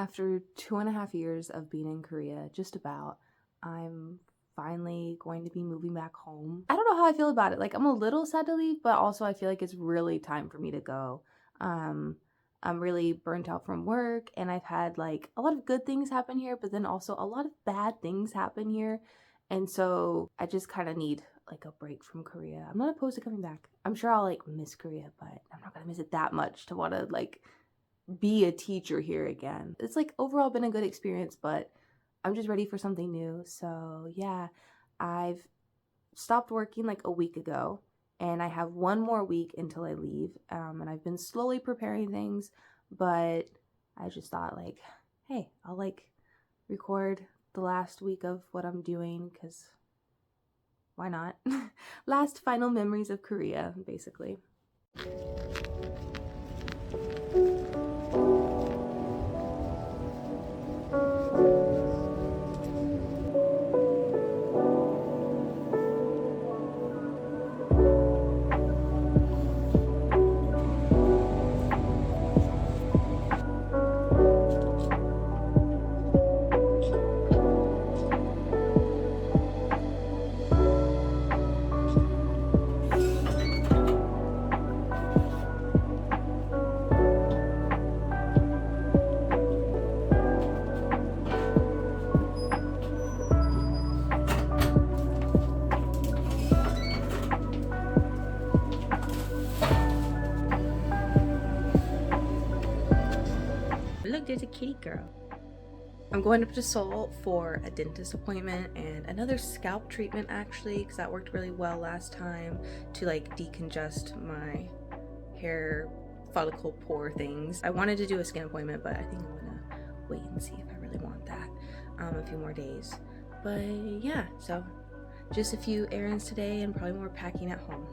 After 2.5 years of being in Korea, just about, I'm finally going to be moving back home. I don't know how I feel about it. Like, I'm a little sad to leave, but also I feel like it's really time for me to go. Um, I'm really burnt out from work, and I've had like a lot of good things happen here, but then also a lot of bad things happen here. And so I just kind of need like a break from Korea. I'm not opposed to coming back. I'm sure I'll like miss Korea, but I'm not gonna miss it that much to want to like be a teacher here again. It's like overall been a good experience, but I'm just ready for something new. So yeah, I've stopped working like a week ago, and I have one more week until I leave. And I've been slowly preparing things, but I just thought like, hey, I'll like record the last week of what I'm doing, because why not? Last final memories of Korea, basically. Look, there's a kitty girl. I'm going up to Seoul for a dentist appointment and another scalp treatment, actually, because that worked really well last time to like decongest my hair follicle pore things. I wanted to do a skin appointment, but I think I'm gonna wait and see if I really want that a few more days. But yeah, so just a few errands today and probably more packing at home.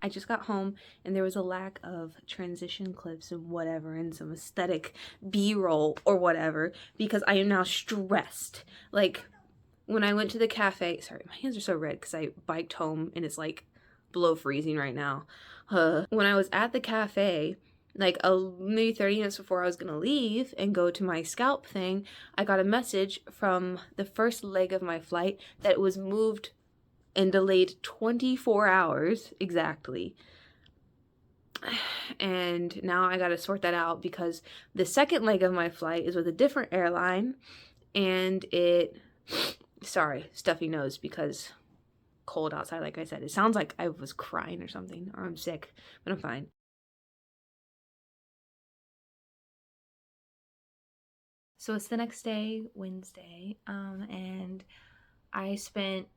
I just got home and there was a lack of transition clips and whatever and some aesthetic B-roll or whatever because I am now stressed. Like when I went to the cafe, sorry, my hands are so red because I biked home and it's like below freezing right now. When I was at the cafe, like maybe 30 minutes before I was gonna leave and go to my scalp thing, I got a message from the first leg of my flight that it was moved and delayed 24 hours exactly. And now I gotta sort that out because the second leg of my flight is with a different airline, and sorry, stuffy nose because cold outside, like I said. It sounds like I was crying or something, or I'm sick, but I'm fine. So it's the next day, Wednesday, and I spent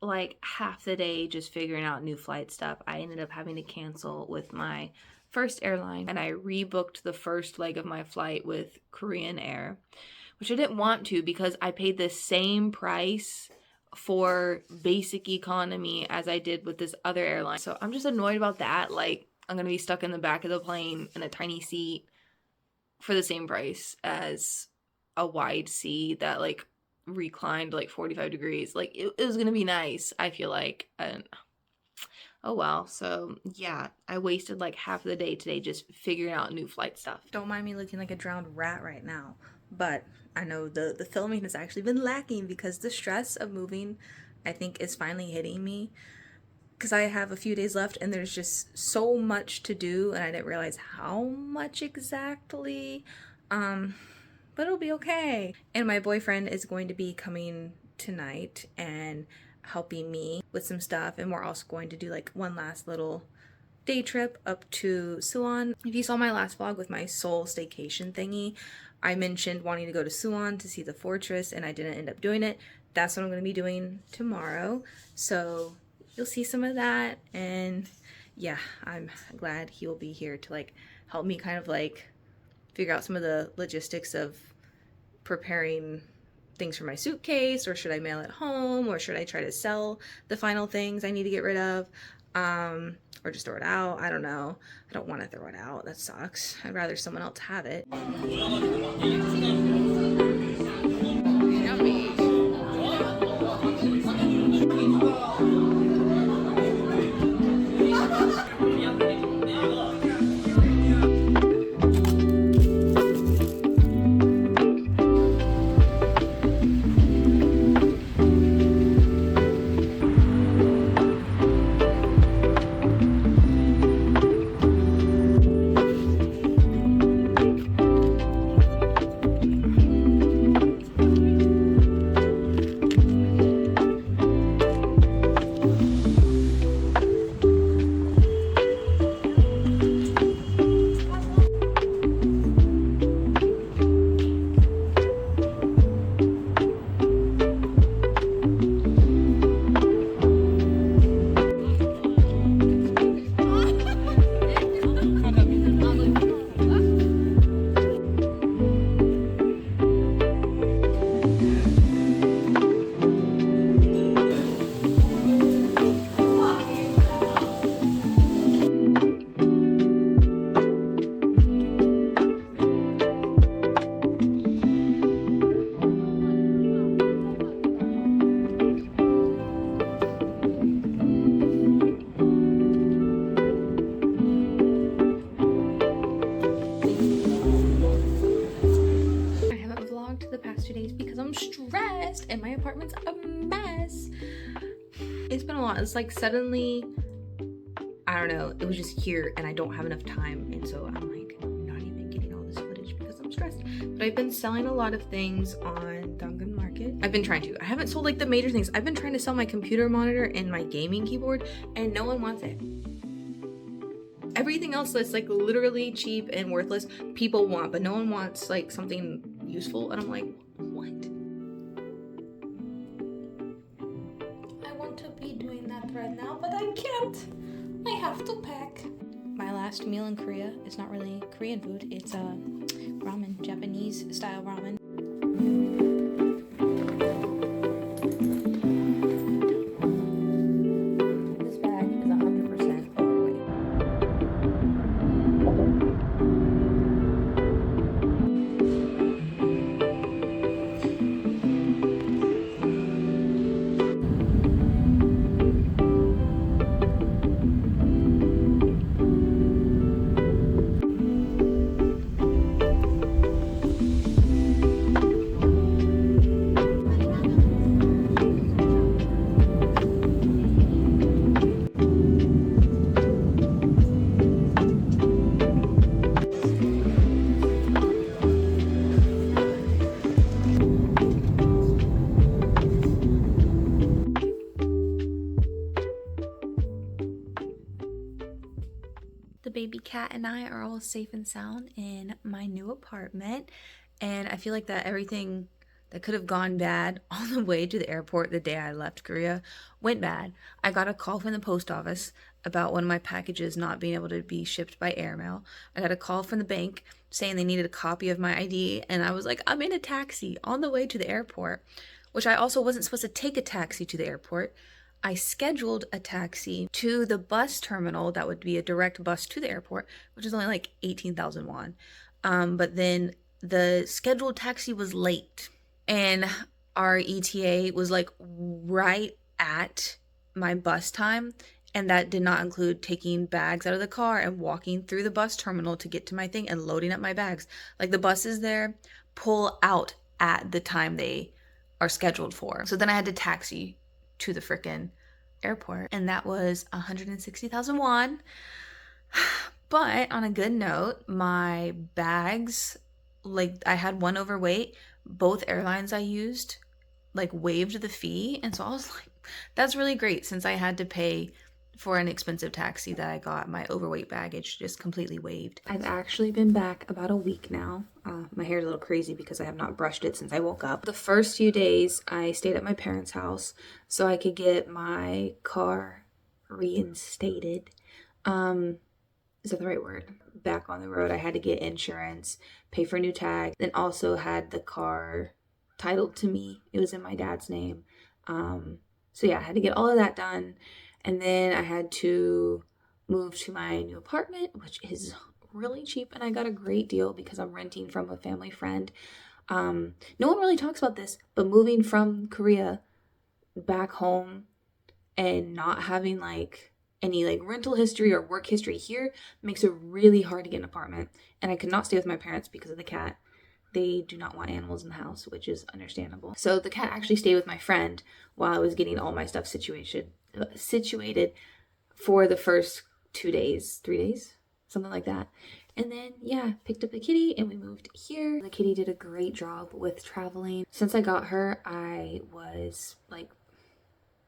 like half the day just figuring out new flight stuff. I ended up having to cancel with my first airline, and I rebooked the first leg of my flight with Korean Air, which I didn't want to because I paid the same price for basic economy as I did with this other airline. So I'm just annoyed about that. Like, I'm gonna be stuck in the back of the plane in a tiny seat for the same price as a wide seat that like reclined like 45 degrees. Like it was gonna be nice, I feel like. And oh well. So yeah, I wasted like half of the day today just figuring out new flight stuff. Don't mind me looking like a drowned rat right now, but I know the filming has actually been lacking because the stress of moving, I think, is finally hitting me because I have a few days left and there's just so much to do and I didn't realize how much exactly. But it'll be okay. And my boyfriend is going to be coming tonight and helping me with some stuff, and we're also going to do like one last little day trip up to Suwon. If you saw my last vlog with my Seoul staycation thingy, I mentioned wanting to go to Suwon to see the fortress and I didn't end up doing it. That's what I'm going to be doing tomorrow. So you'll see some of that, and yeah, I'm glad he will be here to like help me kind of like figure out some of the logistics of preparing things for my suitcase, or should I mail it home, or should I try to sell the final things I need to get rid of, or just throw it out. I don't know. I don't want to throw it out. That sucks. I'd rather someone else have it. The past 2 days because I'm stressed and my apartment's a mess. It's been a lot. It's like suddenly, I don't know, it was just here and I don't have enough time, and so I'm like not even getting all this footage because I'm stressed. But I've been selling a lot of things on Dungan Market. I've been trying to. I haven't sold like the major things. I've been trying to sell my computer monitor and my gaming keyboard, and no one wants it. Everything else that's like literally cheap and worthless, people want, but no one wants like something useful. And I'm like, what? I want to be doing that right now, but I can't. I have to pack. My last meal in Korea is not really Korean food. It's ramen, Japanese style ramen. This bag is 100% overweight. The baby cat and I are all safe and sound in my new apartment, and I feel like that everything that could have gone bad on the way to the airport the day I left Korea went bad. I got a call from the post office about one of my packages not being able to be shipped by airmail. I got a call from the bank saying they needed a copy of my ID, and I was like, I'm in a taxi on the way to the airport, which I also wasn't supposed to take a taxi to the airport. I scheduled a taxi to the bus terminal that would be a direct bus to the airport, which is only like 18,000 won. But then the scheduled taxi was late, and our ETA was like right at my bus time, and that did not include taking bags out of the car and walking through the bus terminal to get to my thing and loading up my bags. Like, the buses there pull out at the time they are scheduled for. So then I had to taxi to the frickin' airport, and that was 160,000 won. But on a good note, my bags, like, I had one overweight. Both airlines I used like waived the fee, and so I was like, that's really great, since I had to pay for an expensive taxi that I got, my overweight baggage just completely waived. I've actually been back about a week now. My hair's a little crazy because I have not brushed it since I woke up. The first few days I stayed at my parents' house so I could get my car reinstated. is that the right word? Back on the road. I had to get insurance, pay for a new tag, then also had the car titled to me. It was in my dad's name. So yeah, I had to get all of that done. And then I had to move to my new apartment, which is really cheap. And I got a great deal because I'm renting from a family friend. No one really talks about this, but moving from Korea back home and not having like any like rental history or work history here makes it really hard to get an apartment. And I could not stay with my parents because of the cat. They do not want animals in the house, which is understandable. So the cat actually stayed with my friend while I was getting all my stuff situated for the first 2 days, 3 days, something like that. And then, yeah, picked up the kitty and we moved here. The kitty did a great job with traveling. Since I got her, I was like,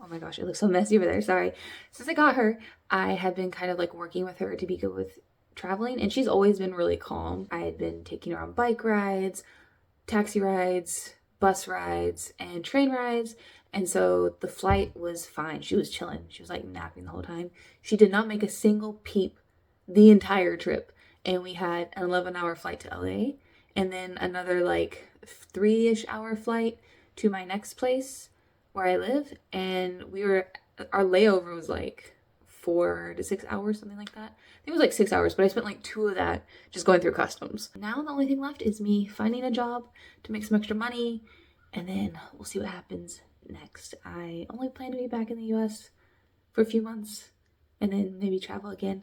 oh my gosh, it looks so messy over there. Sorry. Since I got her, I had been kind of like working with her to be good with traveling, and she's always been really calm. I had been taking her on bike rides, taxi rides, bus rides, and train rides. And so the flight was fine. She was chilling. She was like napping the whole time. She did not make a single peep the entire trip. And we had an 11-hour flight to LA and then another like 3-ish hour flight to my next place where I live. And our layover was like 4 to 6 hours, something like that. I think it was like 6 hours, but I spent like 2 of that just going through customs. Now the only thing left is me finding a job to make some extra money, and then we'll see what happens next. I only plan to be back in the US for a few months and then maybe travel again.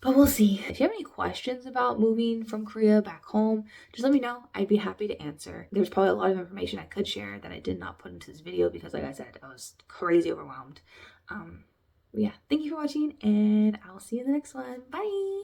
But we'll see. If you have any questions about moving from Korea back home, just let me know. I'd be happy to answer. There's probably a lot of information I could share that I did not put into this video because, like I said, I was crazy overwhelmed. Yeah, thank you for watching, and I'll see you in the next one. Bye!